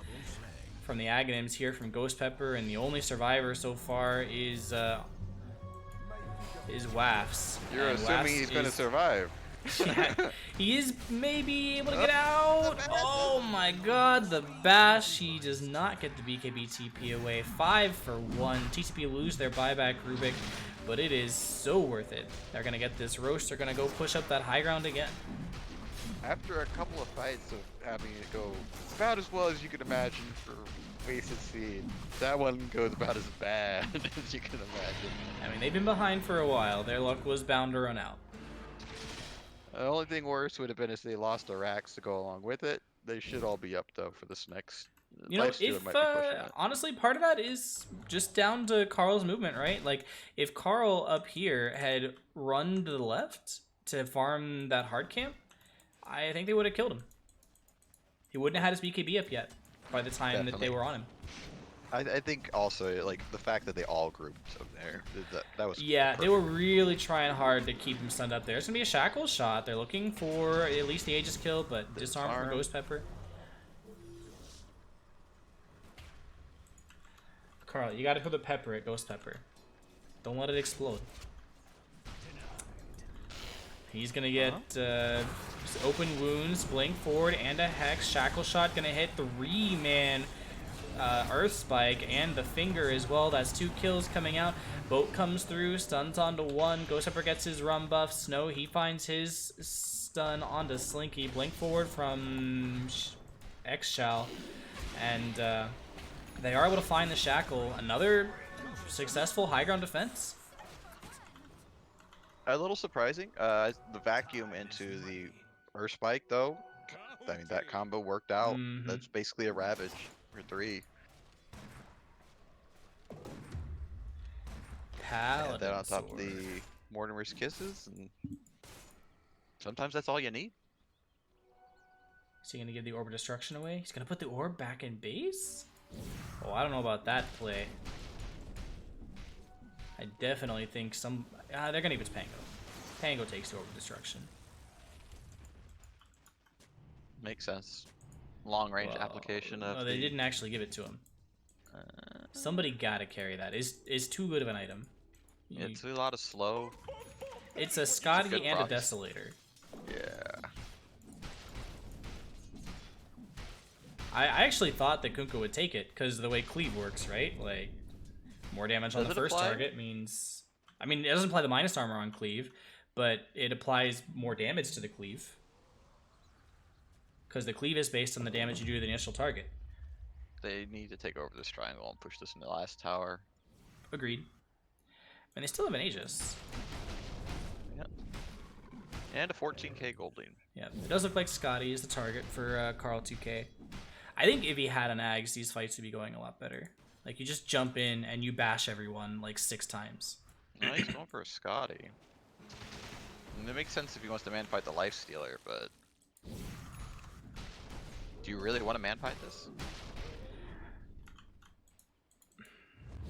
from the Aghanims here from Ghost Pepper, and the only survivor so far is Wafts. You're And assuming Wafts he's going to is- survive. Yeah, he is maybe able to get out. Oh my god, the bash. He does not get the BKB TP away. 5 for 1. TTP lose their buyback, Rubik, but it is so worth it. They're going to get this Roche. They're going to go push up that high ground again. After a couple of fights of having it go about as well as you could imagine for Wasted.Seed, that one goes about as bad as you can imagine. I mean, they've been behind for a while. Their luck was bound to run out. The only thing worse would have been if they lost a Rax to go along with it. They should all be up though for this next. You know, Life Stealer if might be pushing it. honestly, part of that is just down to Carl's movement, right? Like, if Carl up here had run to the left to farm that hard camp, I think they would have killed him. He wouldn't have had his BKB up yet by the time that they Definitely. were on him. I think also like the fact that they all grouped up there. That was Yeah, they were really trying hard to keep him stunned up there. It's gonna be a shackle shot. They're looking for at least the Aegis kill, but disarm for Ghost Pepper. Carl, you gotta throw the pepper at Ghost Pepper. Don't let it explode. He's gonna get open wounds, blink forward, and a hex. Shackle shot gonna hit 3-man Earth Spike and the finger as well. That's 2 kills coming out. Boat comes through, stuns onto 1. Ghost Pepper gets his rum buff. Snow, he finds his stun onto Slinky. Blink forward from X-Shell. And they are able to find the shackle. Another successful high ground defense. a little surprising. The vacuum into the Earth Spike though. I mean that combo worked out. Mhm. That's basically a Ravage for 3. And Paladin then on top of sword. the Mortimer's Kisses, and Sometimes that's all you need. Is he going to give the Orb of Destruction away? He's going to put the Orb back in base? Oh, I don't know about that play. I definitely think they're going to give it to Pango. Pango takes the Orb of Destruction. Makes sense. Long range application of. No, they didn't actually give it to him. Somebody gotta carry that. Is too good of an item. It's a lot of slow. It's a Scotty good and a procs. Desolator. Yeah. I actually thought that Kunkka would take it because of the way cleave works, right? Like, more damage on Does the it first apply? target means... I mean, it doesn't apply the minus armor on cleave, but it applies more damage to the cleave. Because the cleave is based on the damage you do to the initial target. They need to take over this triangle and push this in the last tower. Agreed. And they still have an Aegis. Yep. And a 14k Golding. Yeah, it does look like Scotty is the target for Carl 2K. I think if he had an Ags, these fights would be going a lot better. Like, you just jump in and you bash everyone like 6 times. No, he's going for a Scotty. And it makes sense if he wants to man fight the Life Stealer, but... Do you really want to man fight this?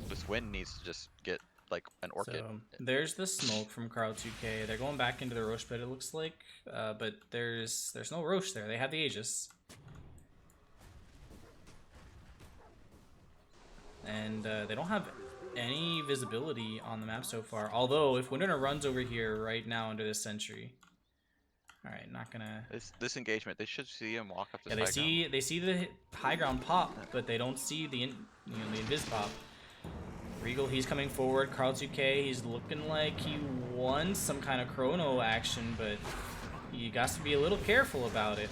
This wind needs to just get, like, an Orchid. So, there's the smoke from Carl 2K. They're going back into the Roche pit, it looks like. But there's no Roche there. They have the Aegis. And they don't have any visibility on the map so far. Although, if Windrunner runs over here right now under this sentry... Alright, not gonna... This engagement, they should see him walk up this Yeah, high ground. they see the high ground pop, but they don't see the the invis pop. Regal, he's coming forward. Carl 2K, he's looking like he wants some kind of chrono action, but you got to be a little careful about it.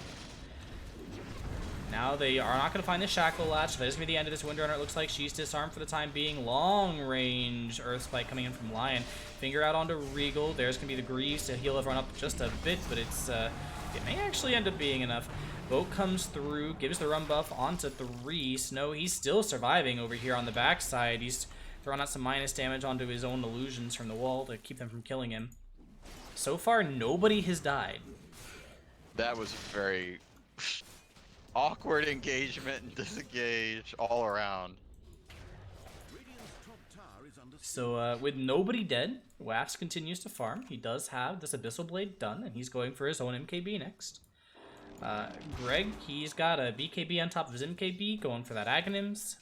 Now they are not going to find the shackle latch. That is going to be the end of this Windrunner. It looks like she's disarmed for the time being. Long range Earth Spike coming in from Lion. Finger out onto Regal. There's going to be the Greaves to heal everyone up just a bit, but it may actually end up being enough. Boat comes through, gives the run buff onto 3. Snow, he's still surviving over here on the backside. He's throwing out some minus damage onto his own illusions from the wall to keep them from killing him. So far, nobody has died. That was very awkward engagement and disengage all around. So with nobody dead, Wax continues to farm. He does have this Abyssal Blade done, and he's going for his own MKB next. Greg, he's got a BKB on top of his MKB, going for that Aghanims.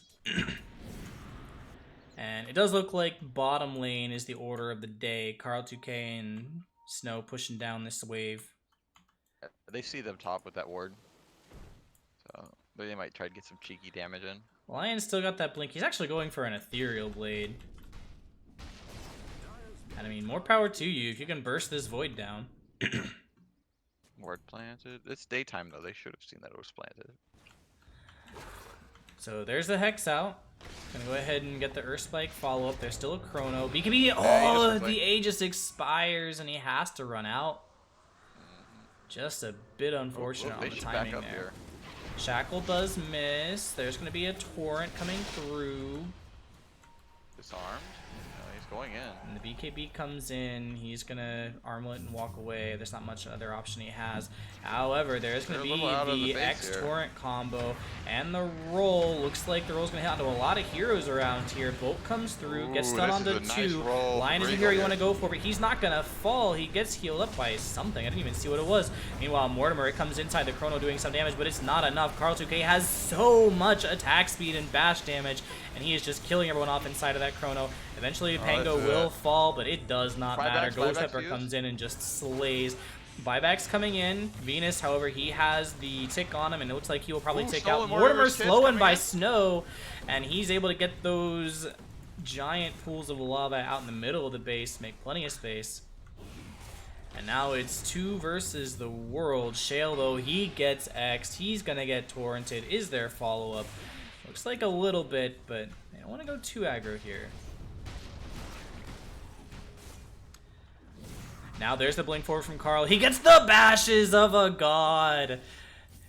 And it does look like bottom lane is the order of the day. Carl 2K and Snow pushing down this wave. They see them top with that ward. So they might try to get some cheeky damage in. Lion's still got that blink. He's actually going for an Ethereal Blade. And I mean, more power to you if you can burst this void down. Ward planted. It's daytime though. They should have seen that it was planted. So there's the Hex out. Gonna go ahead and get the Earth Spike follow up. There's still a Chrono. BKB. Oh, the Aegis expires and he has to run out. Just a bit unfortunate on the timing there. Here. Shackle does miss. There's gonna be a Torrent coming through. Disarmed. No, he's going in. And the BKB comes in. He's gonna armlet and walk away. There's not much other option he has. However, there's gonna be the X Torrent combo and the roll. Looks like the roll's gonna hit onto a lot of heroes around here. Bolt comes through, gets stun onto 2. Lion is the hero you want to go for, but he's not gonna fall. He gets healed up by something. I didn't even see what it was. Meanwhile, Mortimer, it comes inside the Chrono doing some damage, but it's not enough. Carl 2K has so much attack speed and bash damage, and he is just killing everyone off inside of that Chrono. Eventually, Pango will fall, but it does not matter. Ghost Pepper comes in and just slays. Buyback's coming in. Venus, however, he has the tick on him, and it looks like he will probably take out Mortimer. Slowing by Snow, and he's able to get those giant pools of lava out in the middle of the base, make plenty of space. And now it's 2 versus the world. Shale, though, he gets X'd. He's going to get torrented. Is there follow-up? Looks like a little bit, but they don't want to go too aggro here. Now there's the blink forward from Carl. He gets the bashes of a god.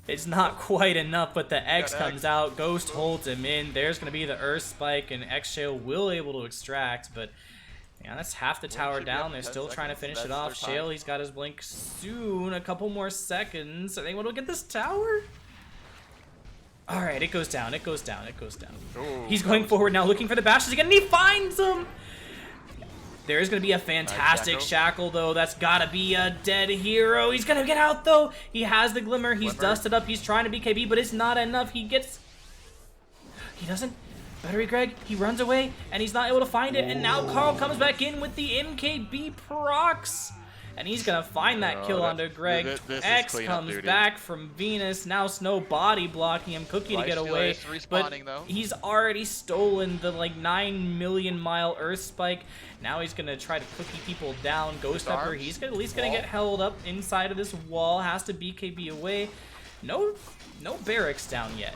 It's not quite enough, but the X comes out. Ghost holds him in. There's going to be the Earth Spike, and X-Shale will able to extract, but Yeah, that's half the tower should be up down. in They're 10 still trying to seconds. finish That's it off. their time. Shale, he's got his blink soon. A couple more seconds. Are they able to get this tower? All right, it goes down. It goes down. It goes down. Ooh, He's that going was- forward now, looking for the bashes again, and he finds them. There is going to be a fantastic shackle, though. That's got to be a dead hero. He's going to get out, though. He has the glimmer. He's dusted up. He's trying to be KB, but it's not enough. He doesn't. Battery Greg, he runs away, and he's not able to find it. And now Carl comes back in with the MKB procs. And he's going to find that kill onto Greg. this is X cleanup comes duty. back from Venus. Now Snow body blocking him. Cookie to get Lifestealer away. is But respawning, though. he's already stolen the, like, 9 million mile Earth Spike. Now he's going to try to cookie people down. Ghost Pepper, arms, he's at least going to wall. get held up inside of this wall. Has to BKB away. No barracks down yet.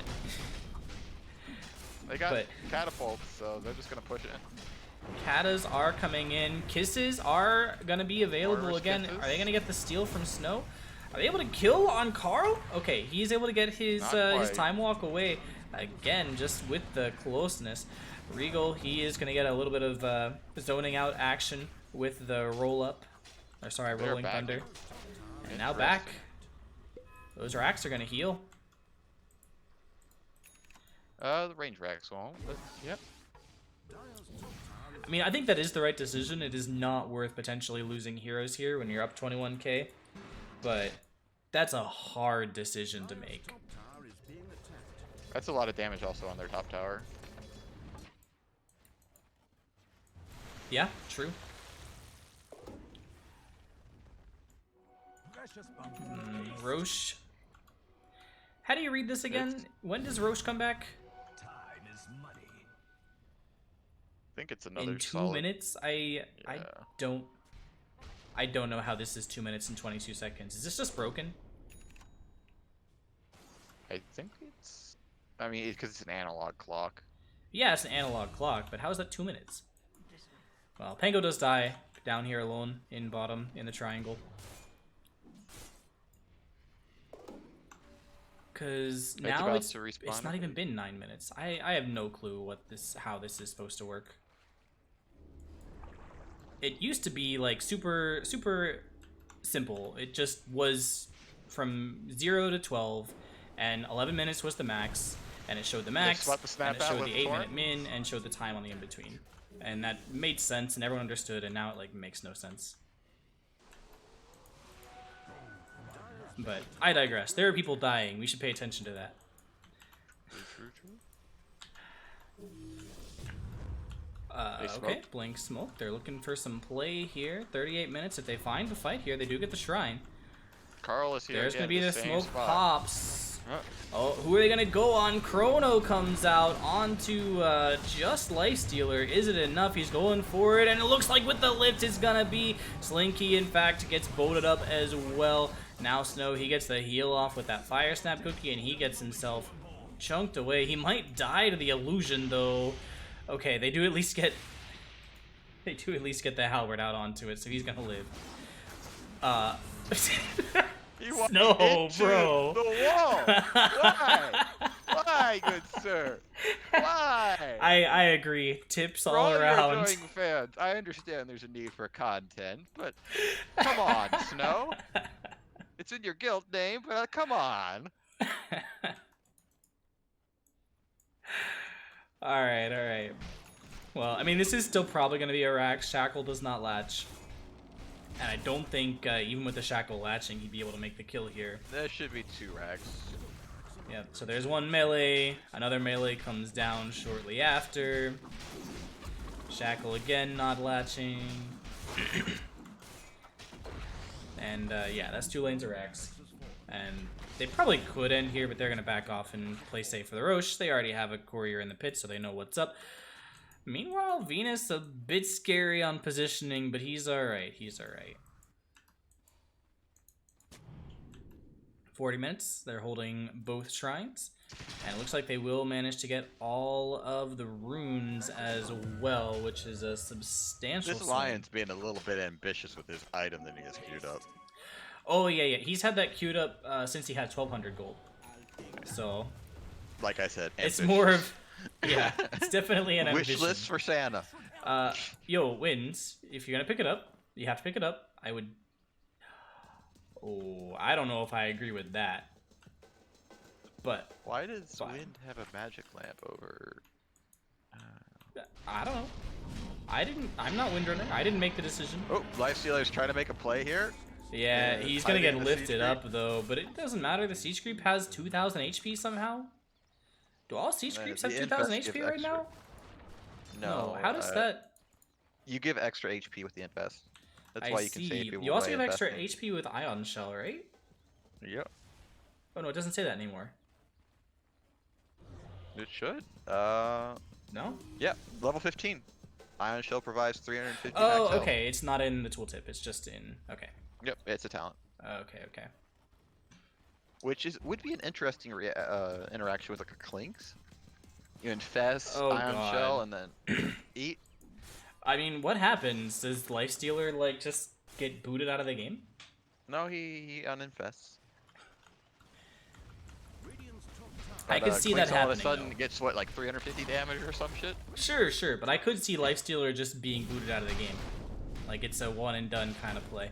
They got But- catapults, so they're just gonna push it. Katas are coming in. Kisses are going to be available Mortars, again. kisses. Are they going to get the steal from Snow? Are they able to kill on Carl? Okay, he's able to get his Not his quite. time walk away. Again, just with the closeness. Regal, he is going to get a little bit of zoning out action with the roll up. Or sorry, They're rolling back. thunder. And now back. Those racks are going to heal. The range racks won't, but yep. I mean, I think that is the right decision. It is not worth potentially losing heroes here when you're up 21k. But that's a hard decision to make. That's a lot of damage also on their top tower. Yeah, true. Roche. How do you read this again? When does Roche come back? I think it's another In 2 solid. minutes? I Yeah. don't know how this is 2 minutes and 22 seconds. Is this just broken? I think it's. I mean, because it's an analog clock. Yeah, it's an analog clock, but how is that 2 minutes? Well, Pango does die down here alone in bottom in the triangle. Because now about it's to respawn, not I even been 9 minutes. I have no clue how this is supposed to work. It used to be like super simple. It just was from 0 to 12, and 11 minutes was the max, and it showed the max, swap the snap and it out showed with the 8 torrent? minute min, and showed the time on the in between, and that made sense, and everyone understood. And now it like makes no sense. But I digress. There are people dying. We should pay attention to that. True. They Okay, smoked. Blink Smoke. They're looking for some play here. 38 minutes. If they find the fight here, they do get the shrine. Carl is here. There's again, going to be the same smoke spot. pops. Uh, Oh, who are they going to go on? Chrono comes out onto just Lifestealer. Is it enough? He's going for it, and it looks like with the lift it's going to be Slinky, in fact, gets bolted up as well. Now Snow, he gets the heal off with that Fire Snap cookie, and he gets himself chunked away. He might die to the illusion, though. Okay, they do at least get the halberd out onto it, so he's going to live. He walked No, into bro. the wall. Why? Why, good sir? Why? I agree. Tips For all all around. your annoying fans, I understand there's a need for content, but come on, Snow. It's in your guild name, but come on. Alright. Well, I mean, this is still probably going to be a rack. Shackle does not latch. And I don't think, even with the Shackle latching, he'd be able to make the kill here. There should be 2 racks. Yep, so there's one melee. Another melee comes down shortly after. Shackle again not latching. And, yeah, that's 2 lanes of racks. And they probably could end here, but they're going to back off and play safe for the Roche. They already have a courier in the pit, so they know what's up. Meanwhile, Venus a bit scary on positioning, but he's alright. 40 minutes. They're holding both shrines. And it looks like they will manage to get all of the runes as well, which is a substantial This swing. Lion's being a little bit ambitious with his item that he has queued up. Oh, yeah. He's had that queued up since he had 1,200 gold. So, Like I said, it's ambitious. more of... Yeah, it's definitely an Wish ambition. list for Santa. Yo, wins. If you're gonna pick it up, you have to pick it up. I would. Oh, I don't know if I agree with that. But Why does fine. Wind have a magic lamp over? I don't know. I'm not Windrunner. I didn't make the decision. Oh, Lifestealer's trying to make a play here. Yeah, he's gonna get hiding the siege lifted creep. up though, but it doesn't matter. The siege creep has 2,000 HP somehow. Do all siege creeps have The 2,000 infest HP give right extra. now? No. How does that? You give extra HP with the infest. That's I why you can see. save people You also by give extra infesting. HP with Ion Shell, right? Yep. Oh no, it doesn't say that anymore. It should. No? Yeah, level 15. Ion Shell provides 350 max Oh, health. okay. It's not in the tooltip. It's just in. Okay. Yep, it's a talent. Okay. Which would be an interesting interaction with like a Clinks. You infest, Oh, Ion God. Shell, and then eat. I mean, what happens? Does Lifestealer like just get booted out of the game? No, he uninfests. I could see that Clinks all of a happening. sudden Though. gets what, like 350 damage or some shit? Sure, but I could see Lifestealer just being booted out of the game. Like it's a one and done kind of play.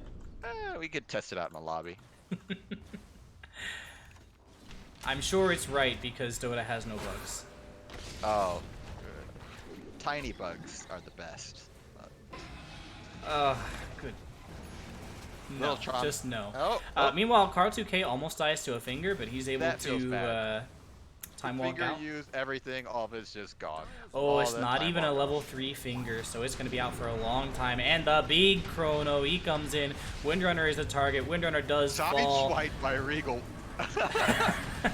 We could test it out in the lobby. I'm sure it's right because Dota has no bugs. Oh, good. Tiny bugs are the best. Good. Little No, Tron. just no. Oh, Meanwhile, Carl2K almost dies to a finger, but he's able That feels to bad. time walk finger out. used everything, all of it's just gone. Oh, All it's that not time even a walk level 3 finger, so it's going to be out for a long time. And the big chrono, he comes in. Windrunner is the target. Windrunner does fall. Sideswipe by Regal.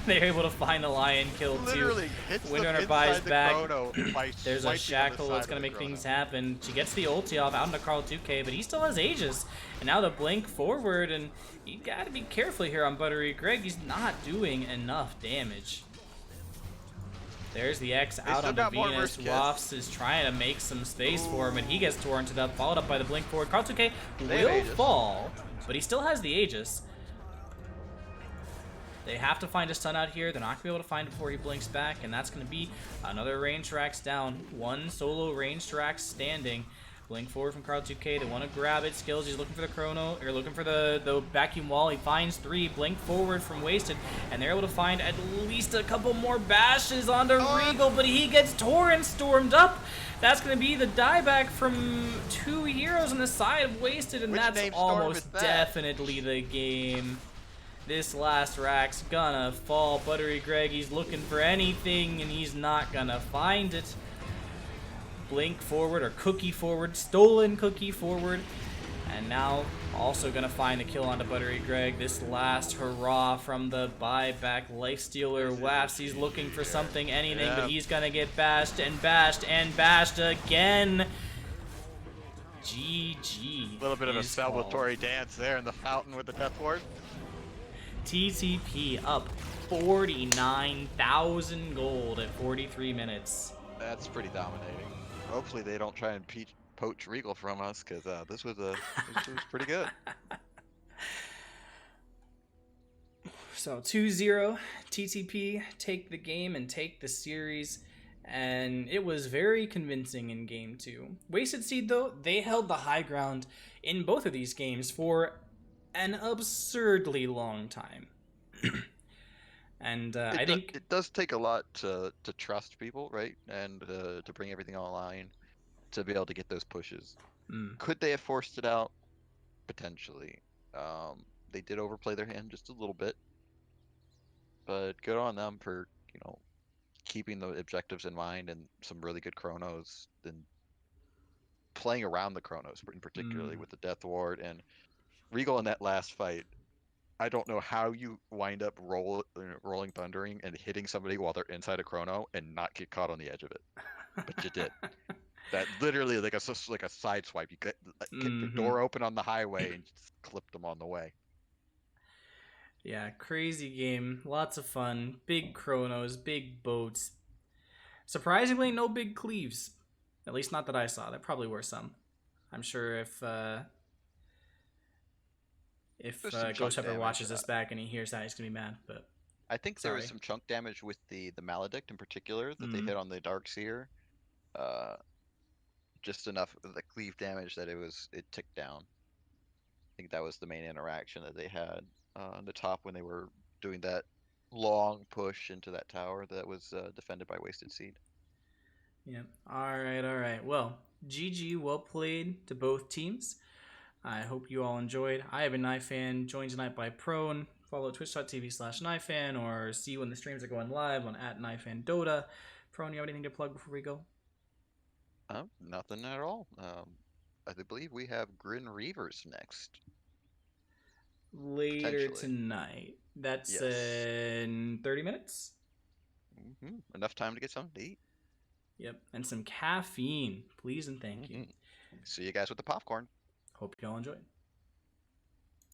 They're able to find the lion kill too. Literally hits them Windrunner inside buys the back. chrono by There's swiping on a the shackle side that's of going to the make chrono. things happen. She gets the ulti off out into Carl2K, but he still has Aegis. And now the blink forward, and you got to be careful here on Buttery Greg. He's not doing enough damage. There's the X out still onto got more Venus. versus Wafts is trying to make some space for him, and he gets torrented up, followed up by the blink forward. Carl2K They have will Aegis. fall, but he still has the Aegis. They have to find a stun out here. They're not going to be able to find it before he blinks back, and that's going to be another range Rax down. One solo range Rax standing. Blink forward from Carl2K. They want to grab it. Skills, he's looking for the chrono, or looking for the vacuum wall. He finds 3. Blink forward from Wasted, and they're able to find at least a couple more bashes onto Regal, but he gets torrent stormed up. That's going to be the dieback from 2 heroes on the side of Wasted, and Which that's name storm almost is that? definitely the game. This last Rack's gonna fall. Buttery Greg, he's looking for anything, and he's not gonna find it. Blink forward, or Cookie forward, stolen Cookie forward. And now also gonna find the kill onto Buttery Greg. This last hurrah from the buyback Lifestealer Waps. He's looking for something, anything, but he's gonna get bashed and bashed and bashed again. GG. A little bit of a is called. celebratory dance there in the fountain with the Death Ward. TTP up 49,000 gold at 43 minutes. That's pretty dominating. Hopefully they don't try and poach Regal from us, because this was pretty good. So 2-0, TTP take the game and take the series, and it was very convincing in game 2. Wasted.Seed, though, they held the high ground in both of these games for an absurdly long time. And I think it does take a lot to trust people, right? And to bring everything online to be able to get those pushes. Could they have forced it out? Potentially. They did overplay their hand just a little bit, but good on them for, keeping the objectives in mind and some really good chronos and playing around the chronos, in particularly with the Death Ward and Regal in that last fight. I don't know how you wind up rolling thundering and hitting somebody while they're inside a chrono and not get caught on the edge of it, but you did. That literally like a side swipe. You get the door open on the highway and just clip them on the way. Yeah, crazy game, lots of fun, big chronos, big boats. Surprisingly, no big cleaves. At least not that I saw. There probably were some. I'm sure if Ghost Pepper watches this back and he hears that, he's gonna be mad. But I think there was some chunk damage with the Maledict in particular that they hit on the Darkseer. just enough of the cleave damage that it ticked down. I think that was the main interaction that they had on the top when they were doing that long push into that tower that was defended by Wasted.Seed. Yeah. All right. All right. Well, GG. Well played to both teams. I hope you all enjoyed. I have a KnifeFan joined tonight by Prone. Follow twitch.tv/KnifeFan or see when the streams are going live on @KnifeFanDota. Prone, you have anything to plug before we go? Nothing at all. I believe we have Grin Reavers next. Later Potentially. tonight. That's Yes. in 30 minutes? Enough time to get something to eat. Yep. And some caffeine. Please and thank you. See you guys with the popcorn. Hope you all enjoyed.